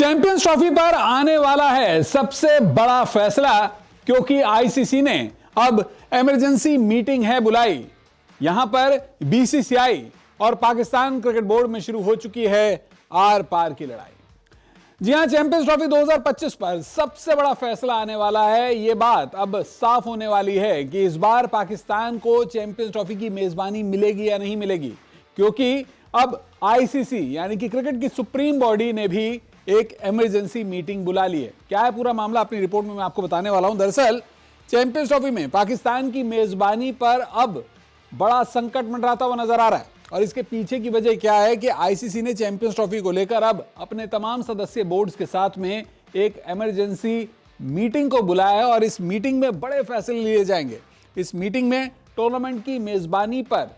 Champions trophy पर आने वाला है सबसे बड़ा फैसला, क्योंकि आईसीसी ने अब इमरजेंसी मीटिंग है बुलाई। यहां पर बीसीसीआई और पाकिस्तान क्रिकेट बोर्ड में शुरू हो चुकी है आर पार की लड़ाई। जी हां, चैंपियंस ट्रॉफी 2025 पर सबसे बड़ा फैसला आने वाला है। यह बात अब साफ होने वाली है कि इस बार पाकिस्तान को चैंपियंस ट्रॉफी की मेजबानी मिलेगी या नहीं मिलेगी, क्योंकि अब आईसीसी यानी कि क्रिकेट की सुप्रीम बॉडी ने भी एक इमरजेंसी मीटिंग बुला ली है। क्या है पूरा मामला, अपनी रिपोर्ट में मैं आपको बताने वाला हूं। दरअसल चैंपियंस ट्रॉफी में पाकिस्तान की मेजबानी पर अब बड़ा संकट मंडराता हुआ नजर आ रहा है, और इसके पीछे की वजह क्या है कि आईसीसी ने चैंपियंस ट्रॉफी को लेकर अब अपने तमाम सदस्य बोर्ड्स के साथ में एक इमरजेंसी मीटिंग को बुलाया है, और इस मीटिंग में बड़े फैसले लिए जाएंगे। इस मीटिंग में टूर्नामेंट की मेजबानी पर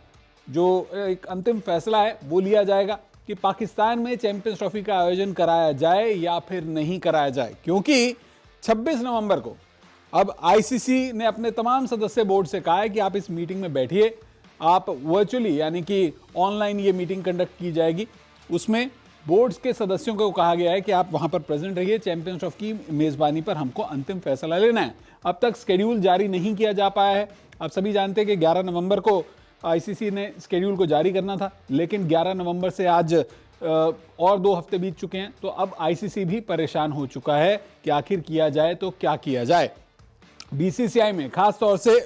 जो एक अंतिम फैसला है वो लिया जाएगा कि पाकिस्तान में चैंपियंस ट्रॉफी का आयोजन कराया जाए या फिर नहीं कराया जाए, क्योंकि 26 नवंबर को अब आईसीसी ने अपने तमाम सदस्य बोर्ड से कहा है कि आप इस मीटिंग में बैठिए। आप वर्चुअली यानी कि ऑनलाइन ये मीटिंग कंडक्ट की जाएगी। उसमें बोर्ड्स के सदस्यों को कहा गया है कि आप वहां पर प्रेजेंट रहिए। चैंपियंस ट्रॉफी की मेजबानी पर हमको अंतिम फैसला लेना है। अब तक स्केड्यूल जारी नहीं किया जा पाया है। आप सभी जानते हैं कि 11 नवंबर को आईसीसी ने स्केड्यूल को जारी करना था, लेकिन 11 नवंबर से आज और 2 हफ्ते बीत चुके हैं। तो अब आईसीसी भी परेशान हो चुका है कि आखिर किया जाए तो क्या किया जाए। बीसीसीआई में खास तौर से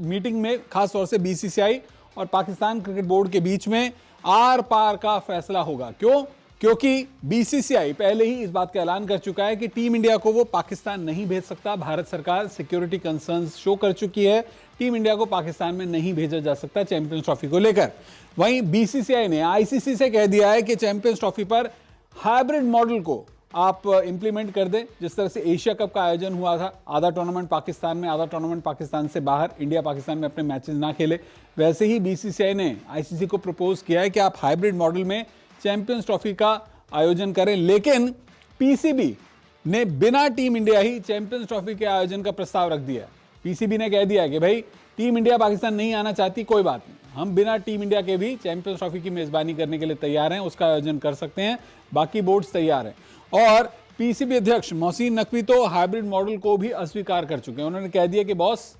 मीटिंग में खास तौर से बीसीसीआई और पाकिस्तान क्रिकेट बोर्ड के बीच में आर पार का फैसला होगा। क्यों? क्योंकि बीसीसीआई पहले ही इस बात का ऐलान कर चुका है कि टीम इंडिया को वो पाकिस्तान नहीं भेज सकता। भारत सरकार सिक्योरिटी कंसर्न्स शो कर चुकी है, टीम इंडिया को पाकिस्तान में नहीं भेजा जा सकता चैंपियंस ट्रॉफी को लेकर। वहीं बीसीसीआई ने आईसीसी से कह दिया है कि चैंपियंस ट्रॉफी पर हाइब्रिड मॉडल को आप इंप्लीमेंट कर दें। जिस तरह से एशिया कप का आयोजन हुआ था, आधा टूर्नामेंट पाकिस्तान में, आधा टूर्नामेंट पाकिस्तान से बाहर, इंडिया पाकिस्तान में अपने मैचेस ना खेले, वैसे ही बीसीसीआई ने आईसीसी को प्रपोज किया है कि आप हाइब्रिड मॉडल में चैंपियंस ट्रॉफी का आयोजन करें। लेकिन पीसीबी ने बिना टीम इंडिया ही चैंपियंस ट्रॉफी के आयोजन का प्रस्ताव रख दिया। पीसीबी ने कह दिया कि भाई टीम इंडिया पाकिस्तान नहीं आना चाहती, कोई बात नहीं, हम बिना टीम इंडिया के भी चैंपियंस ट्रॉफी की मेजबानी करने के लिए तैयार हैं, उसका आयोजन कर सकते हैं, बाकी बोर्ड्स तैयार हैं। और पीसीबी अध्यक्ष मोहसिन नकवी तो हाइब्रिड मॉडल को भी अस्वीकार कर चुके हैं। उन्होंने कह दिया कि बॉस,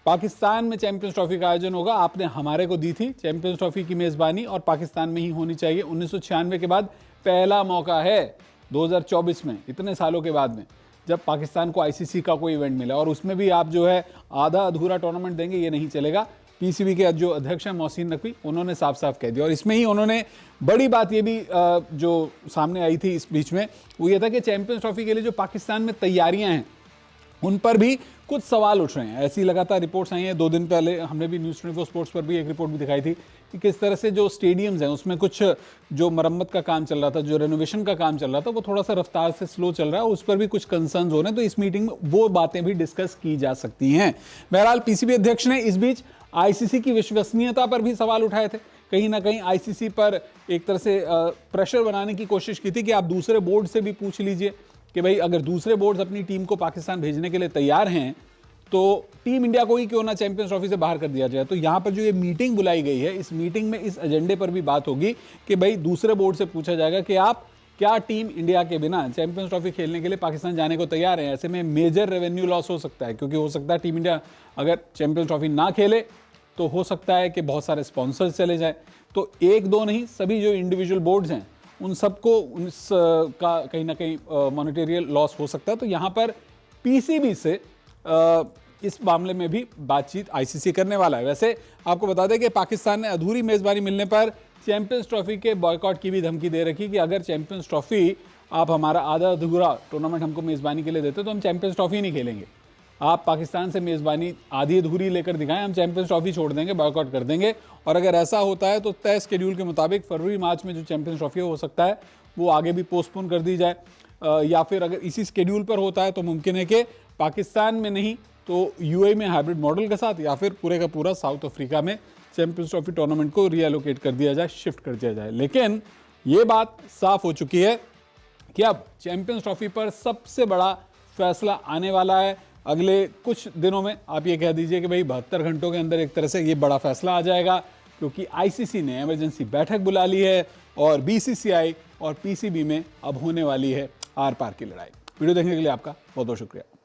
पाकिस्तान में चैंपियंस ट्रॉफी का आयोजन होगा, आपने हमारे को दी थी चैंपियंस ट्रॉफी की मेजबानी, और पाकिस्तान में ही होनी चाहिए। 1996 के बाद पहला मौका है 2024 में, इतने सालों के बाद में, जब पाकिस्तान को आईसीसी का कोई इवेंट मिला, और उसमें भी आप जो है आधा अधूरा टूर्नामेंट देंगे, ये नहीं चलेगा। पीसीबी के जो अध्यक्ष हैं मोहसिन नकवी, उन्होंने साफ साफ कह दिया। और इसमें ही उन्होंने बड़ी बात ये भी जो सामने आई थी इस बीच में, वो ये था कि चैंपियंस ट्रॉफी के लिए जो पाकिस्तान में तैयारियां हैं उन पर भी कुछ सवाल उठ रहे हैं। ऐसी लगातार रिपोर्ट्स आई हैं। 2 दिन पहले हमने भी न्यूज़ 24 स्पोर्ट्स पर भी एक रिपोर्ट भी दिखाई थी कि किस तरह से जो स्टेडियम्स हैं उसमें कुछ जो मरम्मत का काम चल रहा था, जो रेनोवेशन का काम चल रहा था, वो थोड़ा सा रफ्तार से स्लो चल रहा है, उस पर भी कुछ कंसर्न्स हो रहे हैं। तो इस मीटिंग में वो बातें भी डिस्कस की जा सकती हैं। बहरहाल पीसीबी अध्यक्ष ने इस बीच आईसीसी की विश्वसनीयता पर भी सवाल उठाए थे। कहीं ना कहीं आईसीसी पर एक तरह से प्रेशर बनाने की कोशिश की थी कि आप दूसरे बोर्ड से भी पूछ लीजिए कि भाई अगर दूसरे बोर्ड अपनी टीम को पाकिस्तान भेजने के लिए तैयार हैं तो टीम इंडिया को ही क्यों ना चैंपियंस ट्रॉफी से बाहर कर दिया जाए। तो यहां पर जो ये मीटिंग बुलाई गई है, इस मीटिंग में इस एजेंडे पर भी बात होगी कि भाई दूसरे बोर्ड से पूछा जाएगा कि आप क्या टीम इंडिया के बिना चैंपियंस ट्रॉफी खेलने के लिए पाकिस्तान जाने को तैयार हैं। ऐसे में मेजर रेवेन्यू लॉस हो सकता है, क्योंकि हो सकता है टीम इंडिया अगर चैंपियंस ट्रॉफी ना खेले तो हो सकता है कि बहुत सारे स्पॉन्सर्स चले जाए। तो 1-2 नहीं, सभी जो इंडिविजुअल बोर्ड्स हैं उन सबको का कहीं ना कहीं मॉनेटरी लॉस हो सकता है। तो यहाँ पर पीसीबी से इस मामले में भी बातचीत आईसीसी करने वाला है। वैसे आपको बता दें कि पाकिस्तान ने अधूरी मेजबानी मिलने पर चैंपियंस ट्रॉफी के बॉयकॉट की भी धमकी दे रखी कि अगर चैंपियंस ट्रॉफी आप हमारा आधा अधूरा टूर्नामेंट हमको मेजबानी के लिए देते तो हम चैंपियंस ट्रॉफी नहीं खेलेंगे। आप पाकिस्तान से मेजबानी आधी अधूरी लेकर दिखाएं, हम चैंपियंस ट्रॉफी छोड़ देंगे, बॉयकॉट कर देंगे। और अगर ऐसा होता है तो तय स्केड्यूल के मुताबिक फरवरी-मार्च में जो चैंपियंस ट्रॉफी हो सकता है वो आगे भी पोस्टपोन कर दी जाए, या फिर अगर इसी स्केड्यूल पर होता है तो मुमकिन है कि पाकिस्तान में नहीं तो यूएई में हाइब्रिड मॉडल के साथ, या फिर पूरे का पूरा साउथ अफ्रीका में चैंपियंस ट्रॉफी टूर्नामेंट को रीएलोकेट कर दिया जाए, शिफ्ट कर दिया जाए। लेकिन ये बात साफ हो चुकी है कि अब चैंपियंस ट्रॉफी पर सबसे बड़ा फैसला आने वाला है। अगले कुछ दिनों में आप ये कह दीजिए कि भाई 72 घंटों के अंदर एक तरह से ये बड़ा फैसला आ जाएगा, क्योंकि आईसीसी ने इमरजेंसी बैठक बुला ली है और बीसीसीआई और पीसीबी में अब होने वाली है आर पार की लड़ाई। वीडियो देखने के लिए आपका बहुत बहुत शुक्रिया।